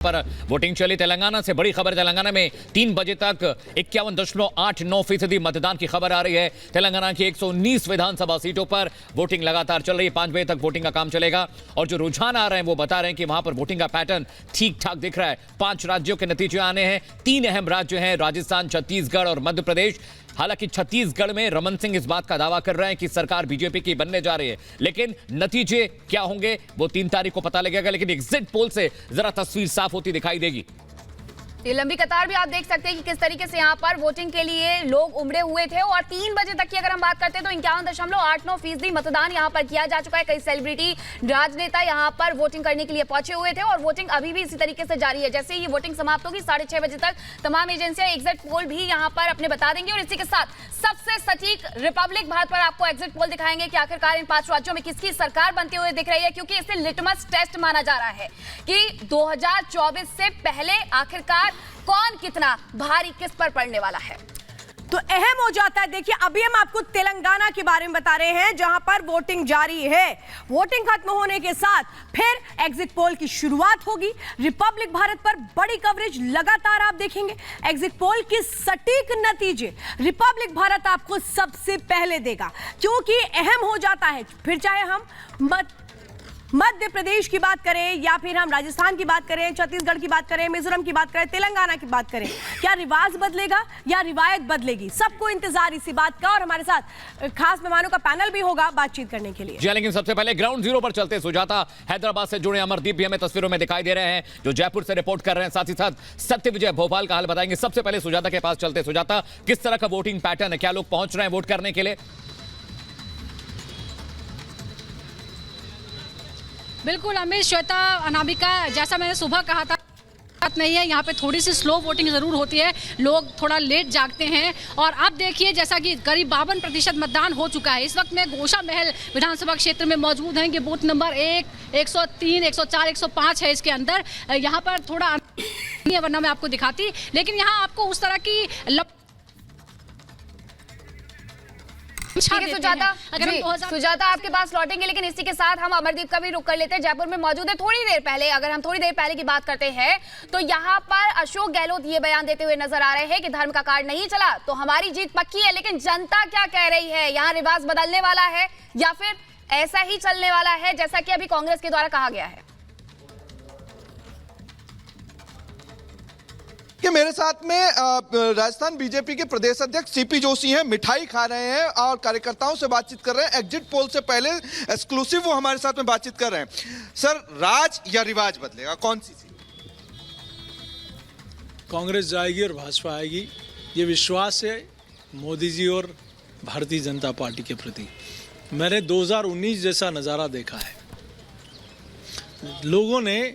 पर वोटिंग चली। तेलंगाना से बड़ी खबर, तेलंगाना में 3 बजे तक 51.89% मतदान की खबर आ रही है। तेलंगाना की 119 विधानसभा सीटों पर वोटिंग लगातार चल रही है। 5 बजे तक वोटिंग का काम चलेगा और जो रुझान आ रहे हैं वो बता रहे हैं कि वहां पर वोटिंग का पैटर्न ठीक ठाक दिख रहा है। 5 राज्यों के नतीजे आने हैं। 3 अहम राज्य हैं, राजस्थान, छत्तीसगढ़ और मध्य प्रदेश। हालांकि छत्तीसगढ़ में रमन सिंह इस बात का दावा कर रहे हैं कि सरकार बीजेपी की बनने जा रही है, लेकिन नतीजे क्या होंगे वो 3 तारीख को पता लगेगा। लेकिन एग्जिट पोल से जरा तस्वीर साफ होती दिखाई देगी। ये लंबी कतार भी आप देख सकते हैं कि किस तरीके से यहाँ पर वोटिंग के लिए लोग उमड़े हुए थे और 3 बजे तक की अगर हम बात करते हैं तो 51.89% मतदान यहाँ पर किया जा चुका है। कई सेलिब्रिटी, राजनेता यहाँ पर वोटिंग करने के लिए पहुंचे हुए थे और वोटिंग अभी भी इसी तरीके से जारी है। जैसे ही वोटिंग समाप्त होगी 6:30 बजे तक तमाम एजेंसियां एग्जिट पोल भी यहाँ पर अपने बता देंगे और इसी के साथ सबसे सटीक रिपब्लिक भारत पर आपको एग्जिट पोल दिखाएंगे कि आखिरकार इन 5 राज्यों में किसकी सरकार बनते हुए दिख रही है, क्योंकि इसे लिटमस टेस्ट माना जा रहा है कि 2024 से पहले आखिरकार कौन कितना भारी किस पर पड़ने वाला है। तो अहम हो जाता है। देखिए, अभी हम आपको तेलंगाना के बारे में बता रहे हैं जहां पर वोटिंग जारी है। वोटिंग खत्म होने के साथ फिर एग्जिट पोल की शुरुआत होगी। रिपब्लिक भारत पर बड़ी कवरेज लगातार आप देखेंगे। एग्जिट पोल के सटीक नतीजे रिपब्लिक भारत आपको सबसे पहले देगा, क्योंकि अहम हो जाता है। फिर चाहे हम मध्य प्रदेश की बात करें या फिर हम राजस्थान की बात करें, छत्तीसगढ़ की बात करें, मिजोरम की बात करें, तेलंगाना की बात करें, क्या रिवाज बदलेगा या रिवायत बदलेगी, सबको इंतजार इसी बात का। और हमारे साथ खास मेहमानों का पैनल भी होगा बातचीत करने के लिए। जी, लेकिन सबसे पहले ग्राउंड जीरो पर चलते। सुजाता हैदराबाद से जुड़े, अमरदीप भी हमें तस्वीरों में दिखाई दे रहे हैं जो जयपुर से रिपोर्ट कर रहे हैं। साथ ही साथ सत्य विजय भोपाल का हाल बताएंगे। सबसे पहले सुजाता के पास चलते। सुजाता, किस तरह का वोटिंग पैटर्न है, क्या लोग पहुंच रहे हैं वोट करने के लिए? बिल्कुल अमित, श्वेता, अनामिका, जैसा मैंने सुबह कहा था बात नहीं है, यहाँ पे थोड़ी सी स्लो वोटिंग जरूर होती है, लोग थोड़ा लेट जागते हैं। और अब देखिए जैसा कि करीब 52% मतदान हो चुका है। इस वक्त मैं गोशा महल विधानसभा क्षेत्र में मौजूद हैं कि बूथ नंबर 1, 103, 104, 105 है इसके अंदर। यहाँ पर थोड़ा वरना मैं आपको दिखाती, लेकिन यहाँ आपको उस तरह की सुजाता आपके पास लौटेंगे, लेकिन इसी के साथ हम अमरदीप का भी रुख कर लेते हैं। जयपुर में मौजूद है। थोड़ी देर पहले की बात करते हैं तो यहाँ पर अशोक गहलोत ये बयान देते हुए नजर आ रहे हैं कि धर्म का कार्ड नहीं चला तो हमारी जीत पक्की है। लेकिन जनता क्या कह रही है, यहाँ रिवाज बदलने वाला है या फिर ऐसा ही चलने वाला है जैसा कि अभी कांग्रेस के द्वारा कहा गया है? कि मेरे साथ में राजस्थान बीजेपी के प्रदेश अध्यक्ष सीपी जोशी हैं, मिठाई खा रहे हैं और कार्यकर्ताओं से बातचीत कर रहे हैं। एग्जिट पोल से पहले एक्सक्लूसिव वो हमारे साथ में बातचीत कर रहे हैं। सर, राज या रिवाज बदलेगा, कौन सी सीट? कांग्रेस जाएगी और भाजपा आएगी, ये विश्वास है मोदी जी और भारतीय जनता पार्टी के प्रति। मैंने 2019 जैसा नज़ारा देखा है। लोगों ने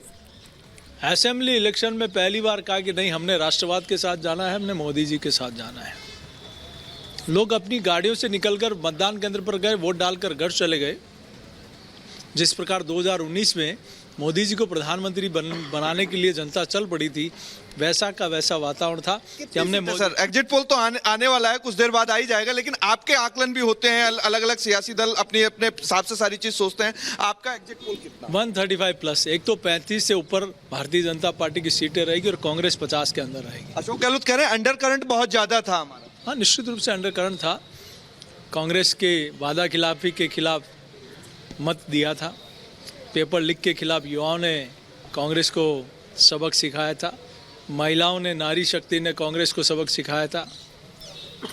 असेंबली इलेक्शन में पहली बार कहा कि नहीं, हमने राष्ट्रवाद के साथ जाना है, हमने मोदी जी के साथ जाना है। लोग अपनी गाड़ियों से निकलकर मतदान केंद्र पर गए, वोट डालकर घर चले गए। जिस प्रकार 2019 में मोदी जी को प्रधानमंत्री बनाने के लिए जनता चल पड़ी थी, वैसा का वैसा वातावरण था कि हमने सर, एग्जिट पोल तो आने वाला है, कुछ देर बाद आ ही जाएगा, लेकिन आपके आकलन भी होते हैं। अलग अलग सियासी दल अपने अपने हिसाब से सारी चीज सोचते हैं। आपका एग्जिट पोल कितना? 135 प्लस। एक तो 35 से ऊपर भारतीय जनता पार्टी की सीटें रहेगी और कांग्रेस 50 के अंदर रहेगी। अशोक गहलोत कह रहे हैं अंडर करंट बहुत ज्यादा था हमारा। हाँ, निश्चित रूप से अंडर करंट था। कांग्रेस के वादा खिलाफी के खिलाफ मत दिया था। पेपर लीक के खिलाफ युवाओं ने कांग्रेस को सबक सिखाया था। महिलाओं ने, नारी शक्ति ने कांग्रेस को सबक सिखाया था।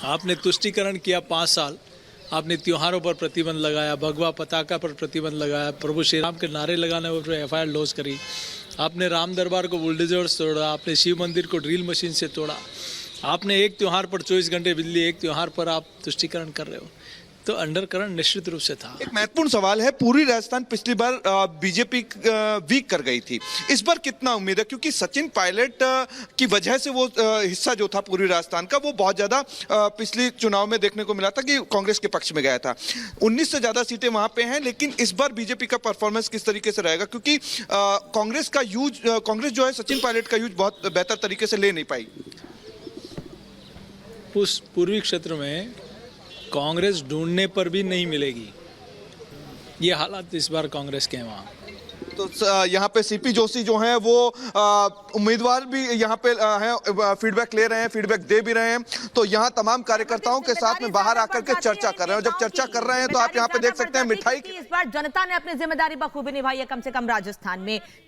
आपने तुष्टीकरण किया 5 साल। आपने त्योहारों पर प्रतिबंध लगाया, भगवा पताका पर प्रतिबंध लगाया, प्रभु श्री राम के नारे लगाने पर FIR लॉन्च करी। आपने राम दरबार को बुलडोजर्स तोड़ा, आपने शिव मंदिर को ड्रिल मशीन से तोड़ा। आपने एक त्यौहार पर 24 घंटे बिजली, एक त्यौहार पर आप तुष्टीकरण कर रहे हो। तो अंडर करंट निश्चित रूप से था। एक महत्वपूर्ण सवाल है, पूरी राजस्थान पिछली बार बीजेपी वीक कर गई थी, इस बार कितना उम्मीद है? क्योंकि सचिन पायलट की वजह से वो हिस्सा जो था पूरी राजस्थान का, वो बहुत ज्यादा पिछले चुनाव में देखने को मिला था कि कांग्रेस के पक्ष में गया था। 19 से ज्यादा सीटें वहां पे हैं, लेकिन इस बार बीजेपी का परफॉर्मेंस किस तरीके से रहेगा? क्योंकि कांग्रेस जो है सचिन पायलट का यूज बहुत बेहतर तरीके से ले नहीं पाई। उस पूर्वी क्षेत्र में कांग्रेस ढूंढने पर भी नहीं मिलेगी। ये हालात इस बार कांग्रेस के हैं वहाँ। तो यहाँ पे सीपी जोशी जो हैं वो उम्मीदवार भी यहाँ पे हैं, फीडबैक ले रहे हैं, फीडबैक दे भी रहे हैं। तो यहाँ तमाम कार्यकर्ताओं के साथ में बाहर आकर के चर्चा कर रहे हैं। जब चर्चा कर रहे हैं तो आप यहाँ पे देख सकते हैं मिठाई इस बार जनता ने अपनी जिम्मेदारी बखूबी निभाई है, कम से कम राजस्थान में।